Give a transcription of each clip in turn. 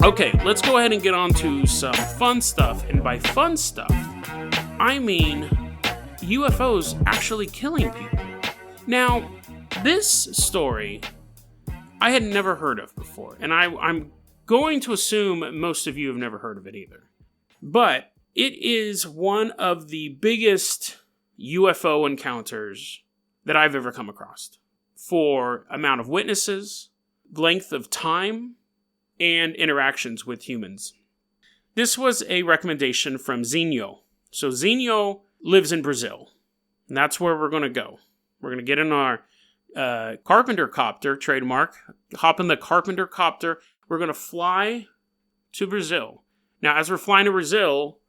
Okay, let's go ahead and get on to some fun stuff. And by fun stuff, I mean UFOs actually killing people. Now, this story I had never heard of before, and I'm going to assume most of you have never heard of it either. But it is one of the biggest UFO encounters that I've ever come across for amount of witnesses, length of time, and interactions with humans. This was a recommendation from Zinho. So Zinho lives in Brazil, and that's where we're going to go. We're going to get in our Carpenter Copter, trademark, hop in the Carpenter Copter. We're going to fly to Brazil. Now, as we're flying to Brazil,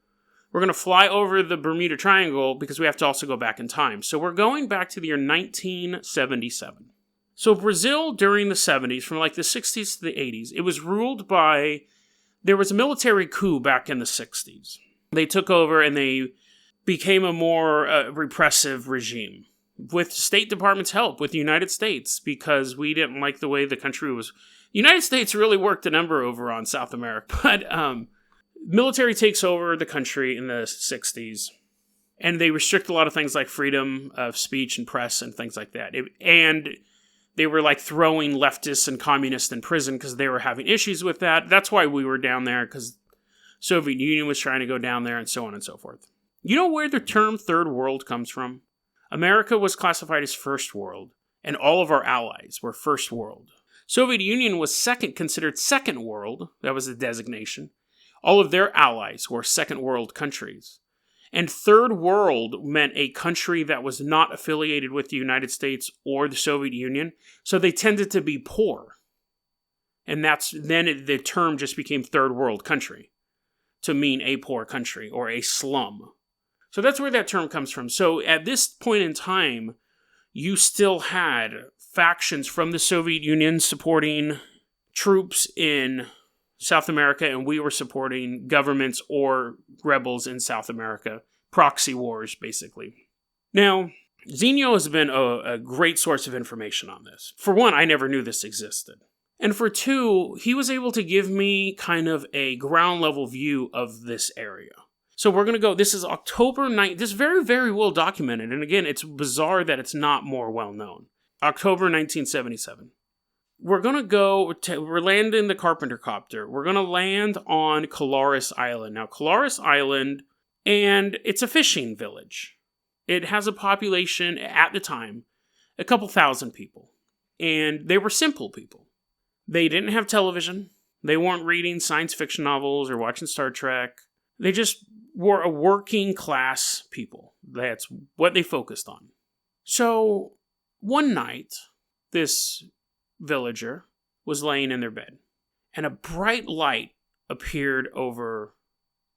we're going to fly over the Bermuda Triangle because we have to also go back in time. So we're going back to the year 1977. So Brazil during the 70s, from like the 60s to the 80s, it was ruled by, there was a military coup back in the 60s. They took over and they became a more repressive regime with State Department's help, with the United States, because we didn't like the way the country was. The United States really worked a number over on South America, but military takes over the country in the 60s, and they restrict a lot of things like freedom of speech and press and things like that. And they were like throwing leftists and communists in prison because they were having issues with that. That's why we were down there, because Soviet Union was trying to go down there and so on and so forth. You know where the term third world comes from? America was classified as first world, and all of our allies were first world. Soviet Union was considered second world. That was the designation. All of their allies were second world countries. And third world meant a country that was not affiliated with the United States or the Soviet Union, so they tended to be poor. And the term just became third world country to mean a poor country or a slum. So that's where that term comes from. So at this point in time, you still had factions from the Soviet Union supporting troops in South America, and we were supporting governments or rebels in South America. Proxy wars, basically. Now, Zinho has been a great source of information on this. For one, I never knew this existed. And for two, he was able to give me kind of a ground level view of this area. So we're going to go, this is October 9th, this is very, very well documented. And again, it's bizarre that it's not more well known. October 1977. We're going to we're landing the Carpenter Copter. We're going to land on Colares Island. Now, Colares Island, and it's a fishing village. It has a population, at the time, a couple thousand people. And they were simple people. They didn't have television. They weren't reading science fiction novels or watching Star Trek. They just were a working class people. That's what they focused on. So, one night, this villager was laying in their bed, and a bright light appeared over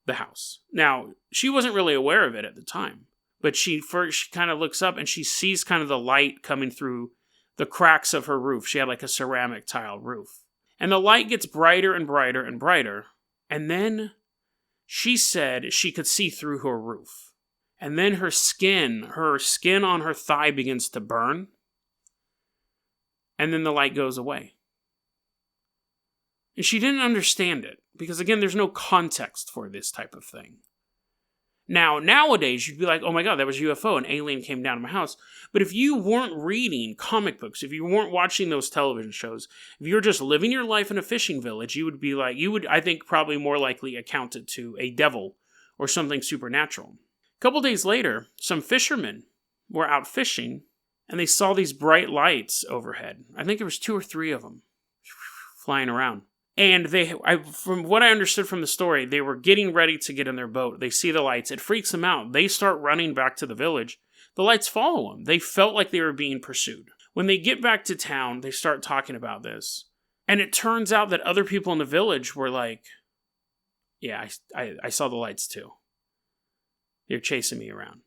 the house. Now, she wasn't really aware of it at the time, but she kind of looks up and she sees kind of the light coming through the cracks of her roof. She had like a ceramic tile roof. And the light gets brighter and brighter and brighter, and then she said she could see through her roof. And then her skin on her thigh begins to burn. And then the light goes away. And she didn't understand it. Because again, there's no context for this type of thing. Now, nowadays, you'd be like, oh my god, that was a UFO, an alien came down to my house. But if you weren't reading comic books, if you weren't watching those television shows, if you were just living your life in a fishing village, you would, I think, probably more likely account it to a devil or something supernatural. A couple days later, some fishermen were out fishing, and they saw these bright lights overhead. I think there was 2 or 3 of them flying around. And from what I understood from the story, they were getting ready to get in their boat. They see the lights. It freaks them out. They start running back to the village. The lights follow them. They felt like they were being pursued. When they get back to town, they start talking about this. And it turns out that other people in the village were like, yeah, I saw the lights too. They're chasing me around.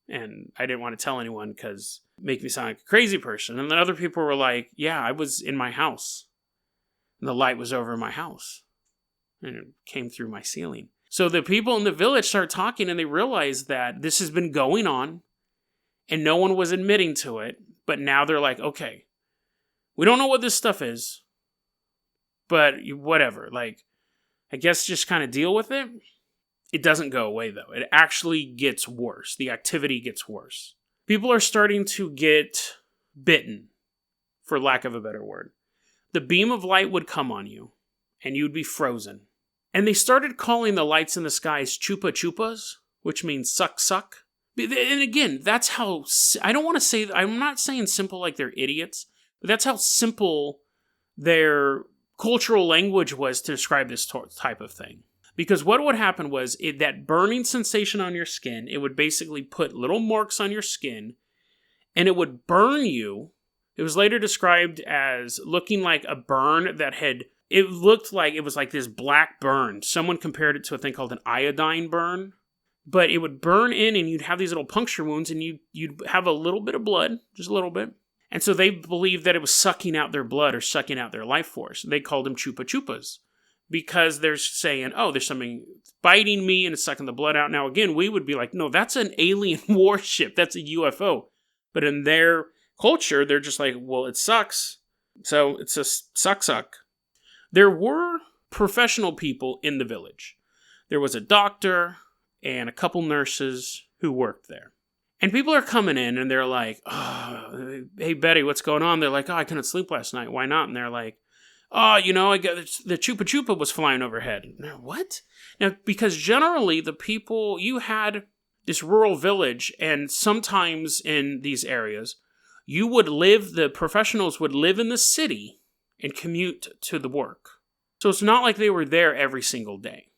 And I didn't want to tell anyone because it make me sound like a crazy person. And then other people were like, yeah, I was in my house. And the light was over my house. And it came through my ceiling. So the people in the village start talking and they realize that this has been going on. And no one was admitting to it. But now they're like, okay, we don't know what this stuff is. But whatever. Like, I guess just kind of deal with it. It doesn't go away, though. It actually gets worse. The activity gets worse. People are starting to get bitten, for lack of a better word. The beam of light would come on you, and you'd be frozen. And they started calling the lights in the skies chupa chupas, which means suck suck. And again, that's how, I don't want to say, I'm not saying simple like they're idiots, but that's how simple their cultural language was to describe this type of thing. Because what would happen was, that burning sensation on your skin, it would basically put little marks on your skin, and it would burn you. It was later described as looking like a burn that had, it looked like it was like this black burn. Someone compared it to a thing called an iodine burn. But it would burn in, and you'd have these little puncture wounds, and you'd have a little bit of blood, just a little bit. And so they believed that it was sucking out their blood or sucking out their life force. They called them chupa chupas. Because they're saying, oh, there's something biting me and it's sucking the blood out. Now, again, we would be like, no, that's an alien warship. That's a UFO. But in their culture, they're just like, well, it sucks. So it's a suck. There were professional people in the village. There was a doctor and a couple nurses who worked there. And people are coming in and they're like, oh, hey, Betty, what's going on? They're like, oh, I couldn't sleep last night. Why not? And they're like, oh, I got the chupa chupa was flying overhead. Now, what? Now, because generally the people, you had this rural village, and sometimes in these areas, the professionals would live in the city and commute to the work. So it's not like they were there every single day.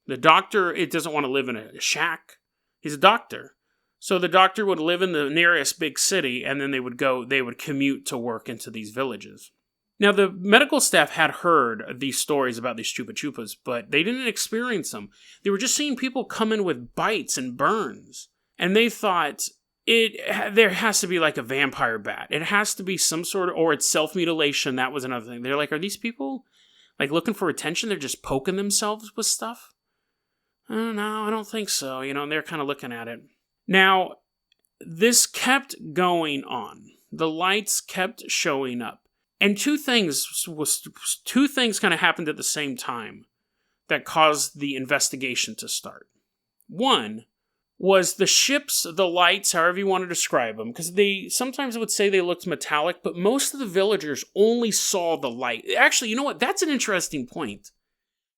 The doctor, it doesn't want to live in a shack. He's a doctor. So the doctor would live in the nearest big city, and then they would commute to work into these villages. Now, the medical staff had heard these stories about these chupa chupas, but they didn't experience them. They were just seeing people come in with bites and burns. And they thought, there has to be like a vampire bat. It has to be some sort of, or it's self-mutilation. That was another thing. They're like, are these people like looking for attention? They're just poking themselves with stuff? Oh, no, I don't think so. And they're kind of looking at it. Now, this kept going on. The lights kept showing up. And two things kind of happened at the same time that caused the investigation to start. One was the ships, the lights, however you want to describe them, because they sometimes would say they looked metallic, but most of the villagers only saw the light. Actually, you know what? That's an interesting point.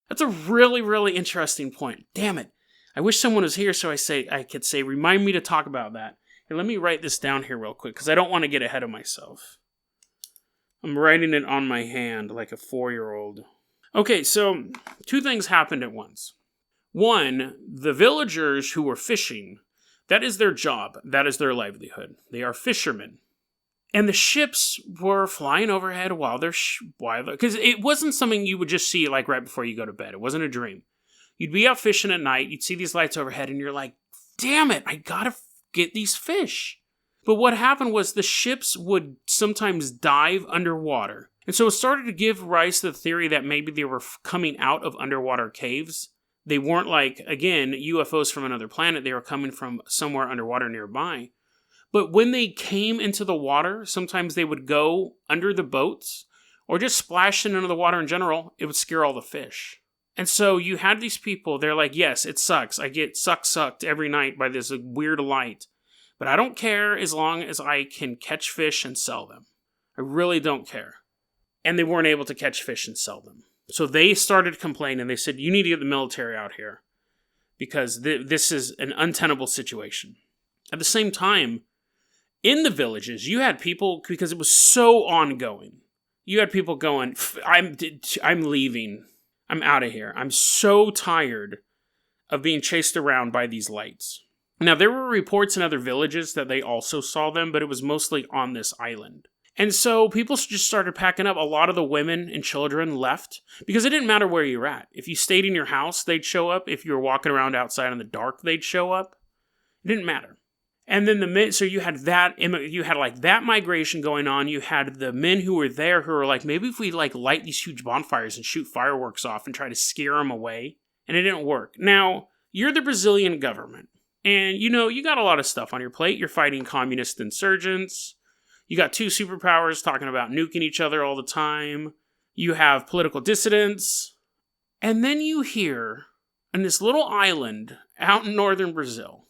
That's a really, really interesting point. Damn it. I wish someone was here so I could say, remind me to talk about that. Here, let me write this down here real quick, because I don't want to get ahead of myself. I'm writing it on my hand like a 4-year-old. Okay, so two things happened at once. One, the villagers who were fishing, that is their job. That is their livelihood. They are fishermen. And the ships were flying overhead while because it wasn't something you would just see like right before you go to bed. It wasn't a dream. You'd be out fishing at night, you'd see these lights overhead, and you're like, damn it, I gotta get these fish. But what happened was the ships would sometimes dive underwater. And so it started to give rise to the theory that maybe they were coming out of underwater caves. They weren't like, again, UFOs from another planet. They were coming from somewhere underwater nearby. But when they came into the water, sometimes they would go under the boats or just splash into the water in general. It would scare all the fish. And so you had these people, they're like, yes, it sucks. I get sucked every night by this weird light. But I don't care as long as I can catch fish and sell them. I really don't care. And they weren't able to catch fish and sell them. So they started complaining. They said, you need to get the military out here because this is an untenable situation. At the same time, in the villages, you had people, because it was so ongoing, you had people going, I'm leaving. I'm out of here. I'm so tired of being chased around by these lights. Now, there were reports in other villages that they also saw them, but it was mostly on this island. And so people just started packing up. A lot of the women and children left because it didn't matter where you were at. If you stayed in your house, they'd show up. If you were walking around outside in the dark, they'd show up. It didn't matter. And then so you had that migration going on. You had the men who were there who were like, maybe if we like light these huge bonfires and shoot fireworks off and try to scare them away. And it didn't work. Now, you're the Brazilian government. And, you got a lot of stuff on your plate. You're fighting communist insurgents. You got two superpowers talking about nuking each other all the time. You have political dissidents. And then you hear, on this little island out in northern Brazil,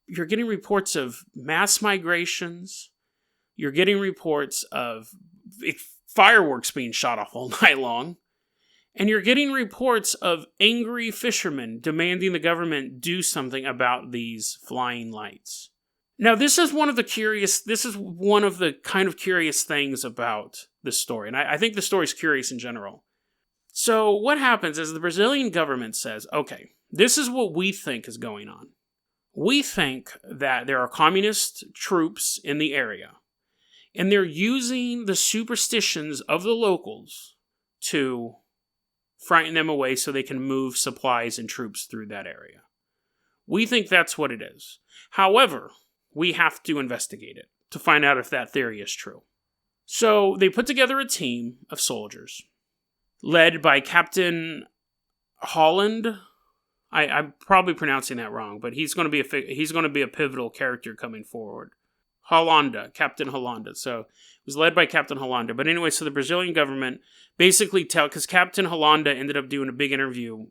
you're getting reports of mass migrations. You're getting reports of fireworks being shot off all night long. And you're getting reports of angry fishermen demanding the government do something about these flying lights. Now, this is one of the kind of curious things about this story. And I think the story's curious in general. So what happens is the Brazilian government says, okay, this is what we think is going on. We think that there are communist troops in the area, and they're using the superstitions of the locals to frighten them away so they can move supplies and troops through that area. We think that's what it is. However, we have to investigate it to find out if that theory is true. So they put together a team of soldiers led by Captain Holland. I'm probably pronouncing that wrong, but he's going to be a pivotal character coming forward. Captain Hollanda. So it was led by Captain Hollanda. But anyway, so the Brazilian government basically because Captain Hollanda ended up doing a big interview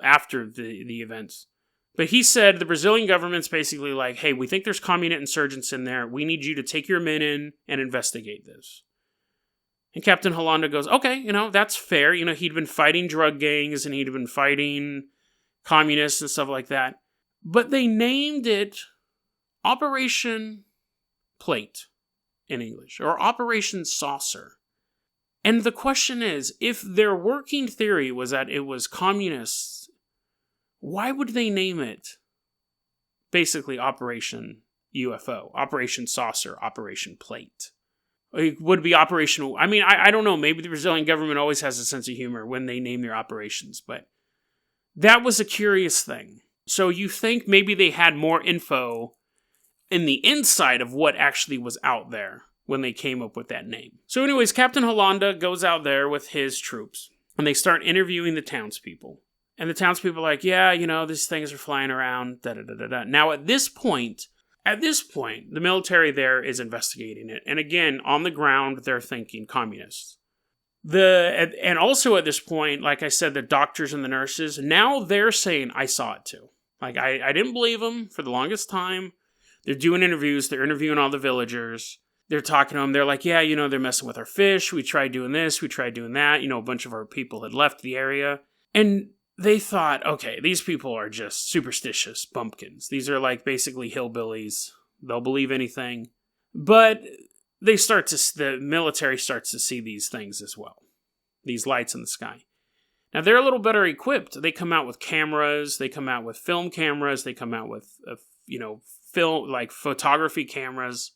after the events. But he said the Brazilian government's basically like, hey, we think there's communist insurgents in there. We need you to take your men in and investigate this. And Captain Hollanda goes, okay, that's fair. He'd been fighting drug gangs and he'd been fighting communists and stuff like that. But they named it Operation Plate in English, or Operation Saucer. And the question is, if their working theory was that it was communists, why would they name it basically Operation UFO, Operation Saucer, Operation Plate? It would be Operation... I don't know, maybe the Brazilian government always has a sense of humor when they name their operations, but that was a curious thing. So you think maybe they had more info in the inside of what actually was out there when they came up with that name. So anyways, Captain Hollanda goes out there with his troops, and they start interviewing the townspeople. And the townspeople are like, yeah, these things are flying around, da-da-da-da-da. Now, at this point, the military there is investigating it. And again, on the ground, they're thinking communists. And also at this point, like I said, the doctors and the nurses, now they're saying, I saw it too. Like, I didn't believe them for the longest time. They're doing interviews. They're interviewing all the villagers. They're talking to them. They're like, yeah, they're messing with our fish. We tried doing this. We tried doing that. A bunch of our people had left the area. And they thought, okay, these people are just superstitious bumpkins. These are like basically hillbillies. They'll believe anything. But the military starts to see these things as well. These lights in the sky. Now, they're a little better equipped. They come out with cameras. They come out with film cameras. They come out with, film, like photography cameras.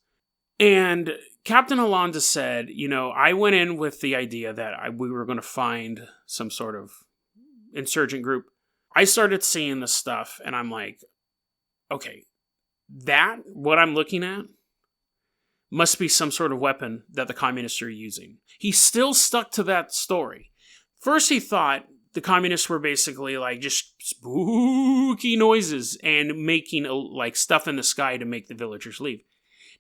And Captain Hollanda said, I went in with the idea that we were going to find some sort of insurgent group. I started seeing this stuff, and I'm like, okay, what I'm looking at must be some sort of weapon that the communists are using. He still stuck to that story. First, he thought the communists were basically like just spooky noises and making like stuff in the sky to make the villagers leave.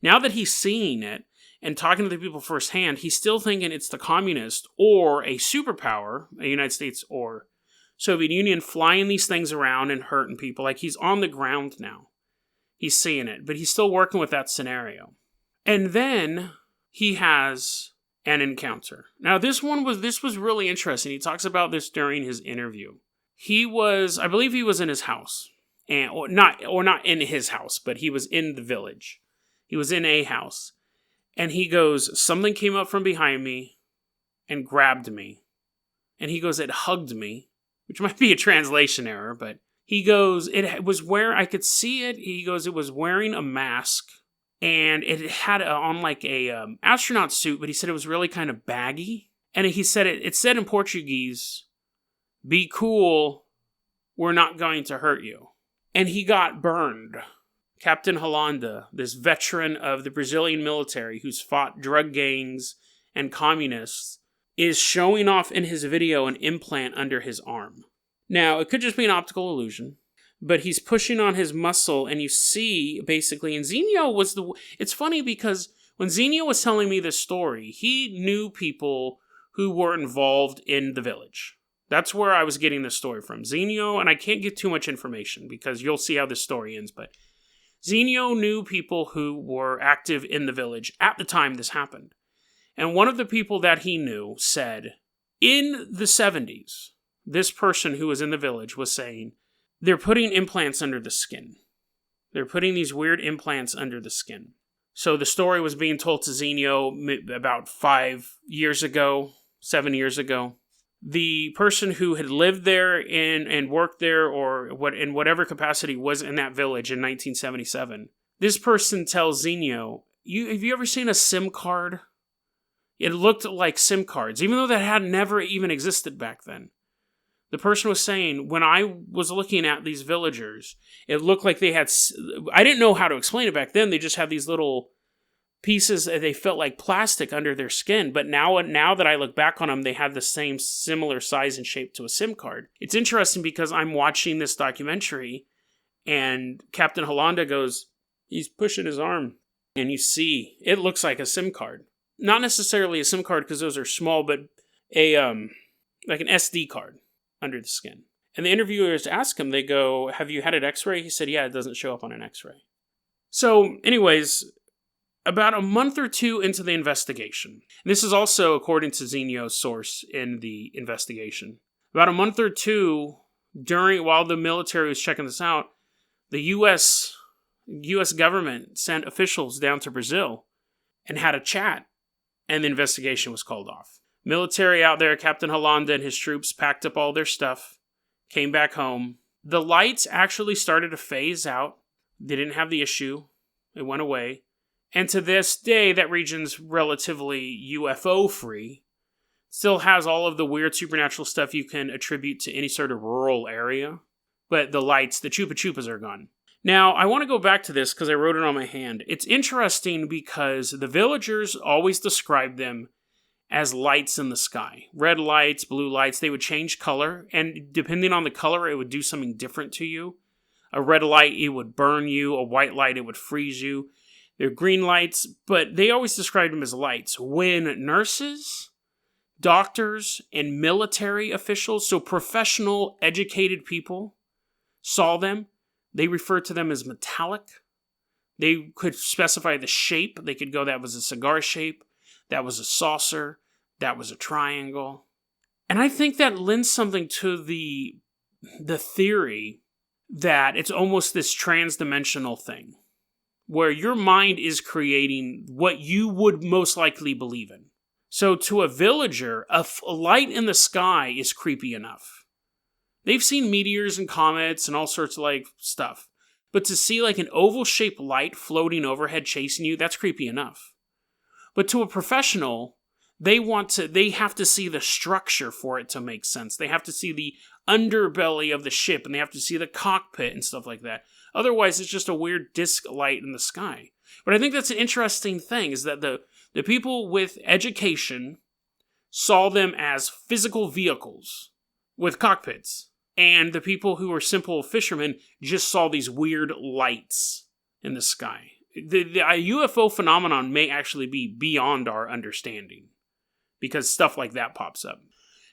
Now that he's seeing it and talking to the people firsthand, he's still thinking it's the communists or a superpower, the United States or Soviet Union, flying these things around and hurting people. Like, he's on the ground now. He's seeing it, but he's still working with that scenario. And then he has an encounter. Now, this was really interesting. He talks about this during his interview. I believe he was in his house, or not in his house, but he was in the village. He was in a house, and he goes, something came up from behind me and grabbed me. And he goes, it hugged me, which might be a translation error, but he goes, I could see it. He goes, it was wearing a mask. And it had on like a astronaut suit, but he said it was really kind of baggy. And he said it said in Portuguese, "Be cool, we're not going to hurt you." And he got burned. Captain Hollanda, this veteran of the Brazilian military who's fought drug gangs and communists, is showing off in his video an implant under his arm. Now, it could just be an optical illusion, but he's pushing on his muscle, and you see, basically, and it's funny because when Zinho was telling me this story, he knew people who were involved in the village. That's where I was getting this story from. Zenio, and I can't give too much information because you'll see how this story ends, but Zenio knew people who were active in the village at the time this happened. And one of the people that he knew said, in the 70s, this person who was in the village was saying, they're putting implants under the skin. They're putting these weird implants under the skin. So the story was being told to Zenio about 5 years ago, 7 years ago. The person who had lived there and worked there or in whatever capacity was in that village in 1977, this person tells Zenio, have you ever seen a SIM card? It looked like SIM cards, even though that had never even existed back then. The person was saying, when I was looking at these villagers, it looked like they had... I didn't know how to explain it back then. They just had these little pieces that they felt like plastic under their skin. But now that I look back on them, they have the same similar size and shape to a SIM card. It's interesting because I'm watching this documentary and Captain Hollanda goes, he's pushing his arm. And you see, it looks like a SIM card. Not necessarily a SIM card because those are small, but like an SD card under the skin. And the interviewers ask him, they go, have you had an x-ray? He said, yeah, it doesn't show up on an x-ray. So anyways, about a month or two into the investigation, and this is also according to Zenio's source in the investigation, about a month or two while the military was checking this out, the U.S. government sent officials down to Brazil and had a chat, and the investigation was called off. Military out there, Captain Hollanda and his troops packed up all their stuff, came back home. The lights actually started to phase out. They didn't have the issue. It went away. And to this day, that region's relatively UFO-free. Still has all of the weird supernatural stuff you can attribute to any sort of rural area. But the lights, the Chupa Chupas are gone. Now, I want to go back to this because I wrote it on my hand. It's interesting because the villagers always described them as lights in the sky. Red lights, blue lights, they would change color. And depending on the color, it would do something different to you. A red light, it would burn you. A white light, it would freeze you. They're green lights, but they always described them as lights. When nurses, doctors, and military officials, so professional, educated people, saw them, they referred to them as metallic. They could specify the shape. They could go, that was a cigar shape, that was a saucer, that was a triangle. And I think that lends something to the theory that it's almost this trans-dimensional thing, where your mind is creating what you would most likely believe in. So to a villager, a light in the sky is creepy enough. They've seen meteors and comets and all sorts of stuff. But to see an oval-shaped light floating overhead chasing you, that's creepy enough. But to a professional, they have to see the structure for it to make sense. They have to see the underbelly of the ship, and they have to see the cockpit and stuff like that. Otherwise, it's just a weird disc light in the sky. But I think that's an interesting thing, is that the people with education saw them as physical vehicles with cockpits. And the people who were simple fishermen just saw these weird lights in the sky. The UFO phenomenon may actually be beyond our understanding, because stuff like that pops up.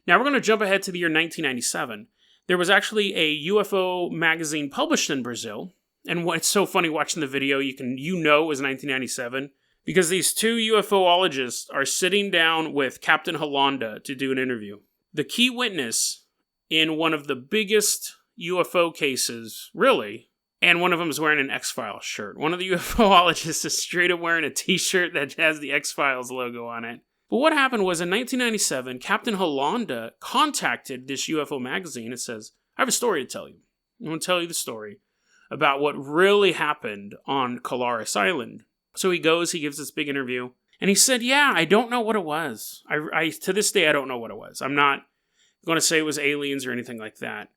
Now we're going to jump ahead to the year 1997. There was actually a UFO magazine published in Brazil, and it's so funny watching the video, it was 1997, because these two UFOologists are sitting down with Captain Hollanda to do an interview. The key witness in one of the biggest UFO cases, really, and one of them is wearing an X-Files shirt. One of the UFOologists is straight up wearing a t-shirt that has the X-Files logo on it. But what happened was, in 1997, Captain Hollanda contacted this UFO magazine and says, I have a story to tell you. I'm going to tell you the story about what really happened on Colares Island. So he gives this big interview, and he said, yeah, I don't know what it was. I to this day, I don't know what it was. I'm not going to say it was aliens or anything like that.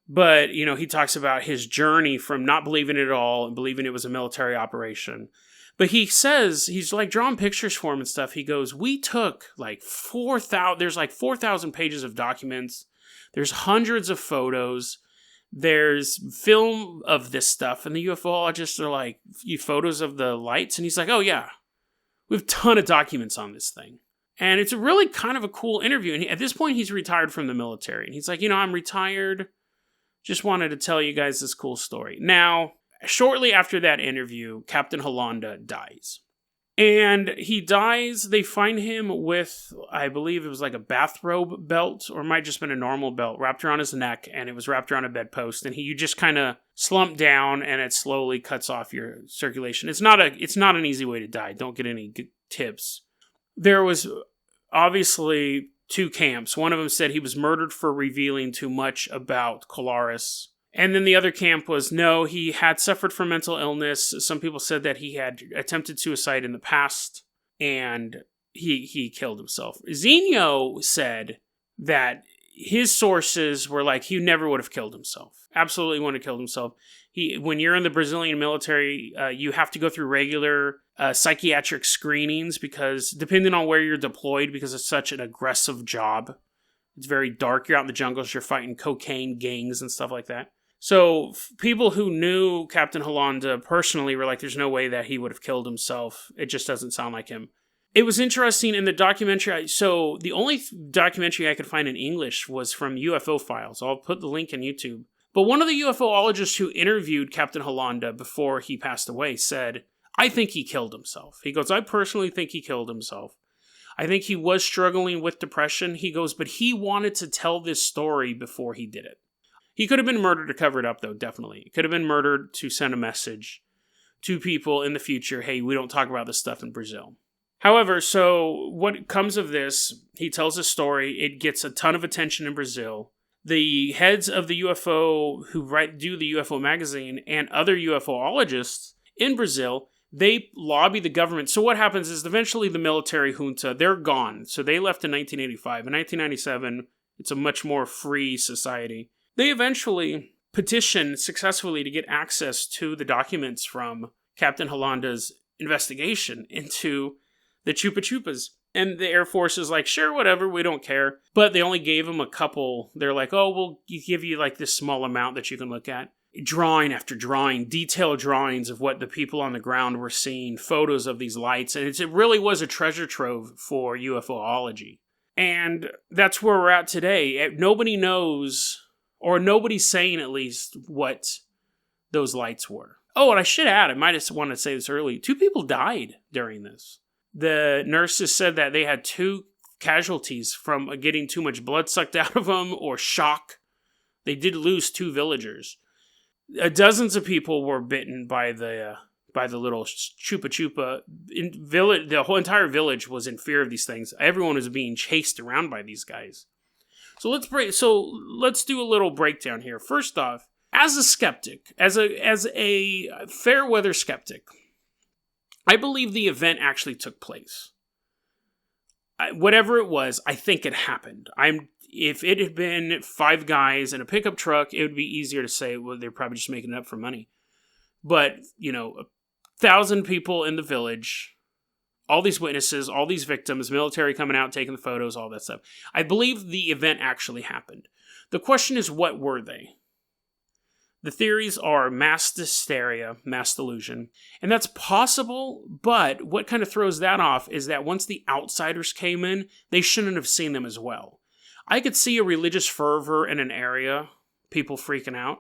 But, he talks about his journey from not believing it at all and believing it was a military operation. But he says, he's drawing pictures for him and stuff. He goes, we took 4,000, there's 4,000 pages of documents. There's hundreds of photos. There's film of this stuff. And the UFOologists are photos of the lights. And he's like, oh yeah, we have a ton of documents on this thing. And it's a really kind of a cool interview. And at this point, he's retired from the military. And he's like, I'm retired. Just wanted to tell you guys this cool story. Now, shortly after that interview, Captain Hollanda dies. And he dies, they find him with, I believe it was like a bathrobe belt, or it might have just been a normal belt, wrapped around his neck, and it was wrapped around a bedpost, and you just kind of slump down, and it slowly cuts off your circulation. It's not an easy way to die, don't get any good tips. There was obviously two camps. One of them said he was murdered for revealing too much about Kolaris. And then the other camp was, no, he had suffered from mental illness. Some people said that he had attempted suicide in the past, and he killed himself. Zinho said that his sources were like, he never would have killed himself. Absolutely wouldn't have killed himself. When you're in the Brazilian military, you have to go through regular psychiatric screenings, because depending on where you're deployed, because it's such an aggressive job, it's very dark. You're out in the jungles, you're fighting cocaine gangs and stuff like that. So people who knew Captain Hollanda personally were like, there's no way that he would have killed himself. It just doesn't sound like him. It was interesting in the documentary. So the only documentary I could find in English was from UFO Files. I'll put the link on YouTube. But one of the UFOologists who interviewed Captain Hollanda before he passed away said, I think he killed himself. He goes, I personally think he killed himself. I think he was struggling with depression. He goes, but he wanted to tell this story before he did it. He could have been murdered to cover it up, though, definitely. He could have been murdered to send a message to people in the future, hey, we don't talk about this stuff in Brazil. However, so what comes of this, he tells a story, it gets a ton of attention in Brazil. The heads of the UFO who do the UFO magazine and other UFOologists in Brazil, they lobby the government. So what happens is eventually the military junta, they're gone. So they left in 1985. In 1997, it's a much more free society. They eventually petitioned successfully to get access to the documents from Captain Hollanda's investigation into the Chupa Chupas. And the Air Force is like, sure, whatever, we don't care. But they only gave him a couple. They're like, oh, we'll give you like this small amount that you can look at. Drawing after drawing, detailed drawings of what the people on the ground were seeing, photos of these lights. And it really was a treasure trove for UFOology. And that's where we're at today. Nobody knows, or nobody's saying at least, what those lights were. Oh, and I should add, I might have wanted to say this early, 2 people died during this. The nurses said that they had 2 casualties from getting too much blood sucked out of them or shock. They did lose 2 villagers. Dozens of people were bitten by the little Chupa Chupa. The whole entire village was in fear of these things. Everyone was being chased around by these guys. So let's do a little breakdown here. First off, as a skeptic, as a fair weather skeptic, I believe the event actually took place. Whatever it was, I think it happened. If it had been 5 guys in a pickup truck, it would be easier to say, well, they're probably just making it up for money. But, 1,000 people in the village, all these witnesses, all these victims, military coming out, taking the photos, all that stuff. I believe the event actually happened. The question is, what were they? The theories are mass hysteria, mass delusion, and that's possible, but what kind of throws that off is that once the outsiders came in, they shouldn't have seen them as well. I could see a religious fervor in an area, people freaking out,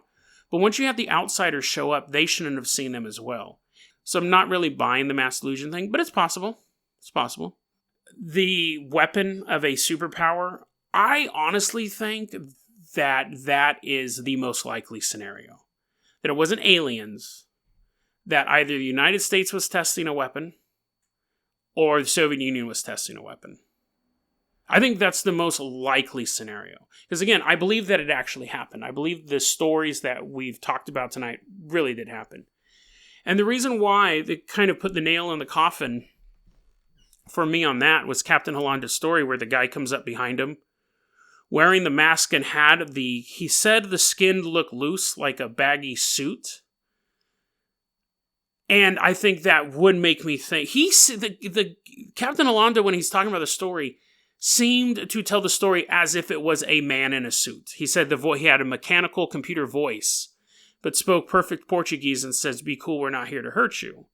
but once you have the outsiders show up, they shouldn't have seen them as well. So I'm not really buying the mass delusion thing, but it's possible. It's possible. The weapon of a superpower, I honestly think that is the most likely scenario. That it wasn't aliens, that either the United States was testing a weapon, or the Soviet Union was testing a weapon. I think that's the most likely scenario. Because again, I believe that it actually happened. I believe the stories that we've talked about tonight really did happen. And the reason why they kind of put the nail in the coffin for me on that was Captain Hollanda's story where the guy comes up behind him wearing the mask and he said the skin looked loose like a baggy suit. And I think that would make me think, the Captain Hollanda, when he's talking about the story, seemed to tell the story as if it was a man in a suit. He said he had a mechanical computer voice, but spoke perfect Portuguese and says, be cool, we're not here to hurt you.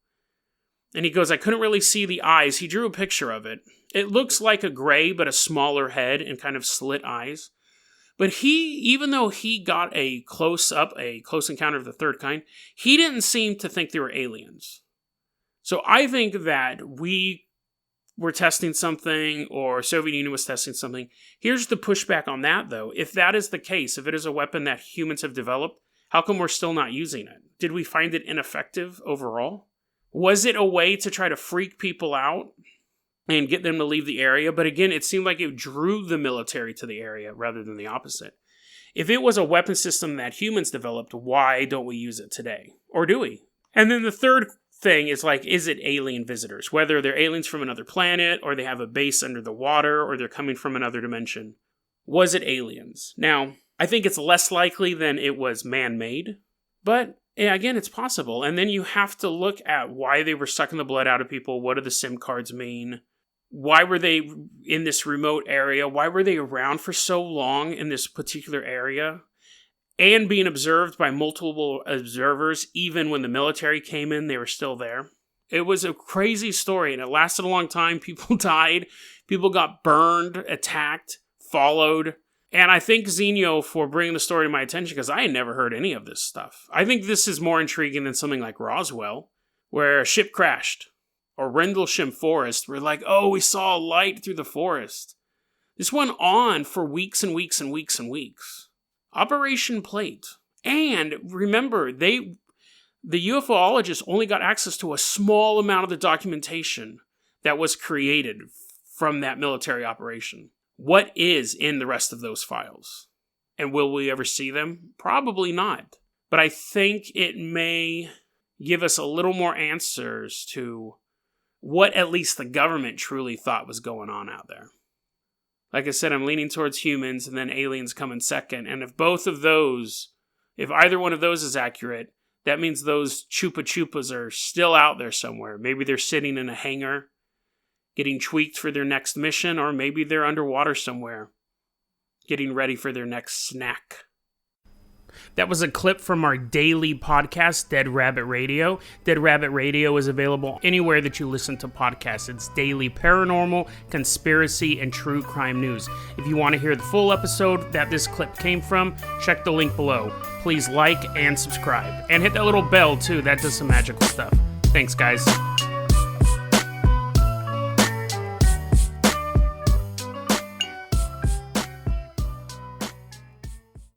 And he goes, I couldn't really see the eyes. He drew a picture of it. It looks like a gray, but a smaller head and kind of slit eyes. But even though he got a close encounter of the third kind, he didn't seem to think they were aliens. So I think that we were testing something, or Soviet Union was testing something. Here's the pushback on that, though. If that is the case, if it is a weapon that humans have developed, how come we're still not using it? Did we find it ineffective overall? Was it a way to try to freak people out and get them to leave the area? But again, it seemed like it drew the military to the area rather than the opposite. If it was a weapon system that humans developed, why don't we use it today? Or do we? And then the third thing is like, is it alien visitors? Whether they're aliens from another planet, or they have a base under the water, or they're coming from another dimension. Was it aliens? Now, I think it's less likely than it was man-made, but yeah, again, it's possible. And then you have to look at why they were sucking the blood out of people. What do the SIM cards mean? Why were they in this remote area? Why were they around for so long in this particular area? And being observed by multiple observers, even when the military came in, they were still there. It was a crazy story, and it lasted a long time. People died. People got burned, attacked, followed. And I thank Xenio for bringing the story to my attention, because I had never heard any of this stuff. I think this is more intriguing than something like Roswell, where a ship crashed. Or Rendlesham Forest, where like, oh, we saw a light through the forest. This went on for weeks and weeks and weeks and weeks. Operation Plate. And remember, the UFOologists only got access to a small amount of the documentation that was created from that military operation. What is in the rest of those files? And will we ever see them? Probably not. But I think it may give us a little more answers to what at least the government truly thought was going on out there. Like I said, I'm leaning towards humans, and then aliens come in second. And if either one of those is accurate, that means those Chupa Chupas are still out there somewhere. Maybe they're sitting in a hangar, getting tweaked for their next mission, or maybe they're underwater somewhere, getting ready for their next snack. That was a clip from our daily podcast, Dead Rabbit Radio. Dead Rabbit Radio is available anywhere that you listen to podcasts. It's daily paranormal, conspiracy, and true crime news. If you want to hear the full episode that this clip came from, check the link below. Please like and subscribe. And hit that little bell, too. That does some magical stuff. Thanks, guys.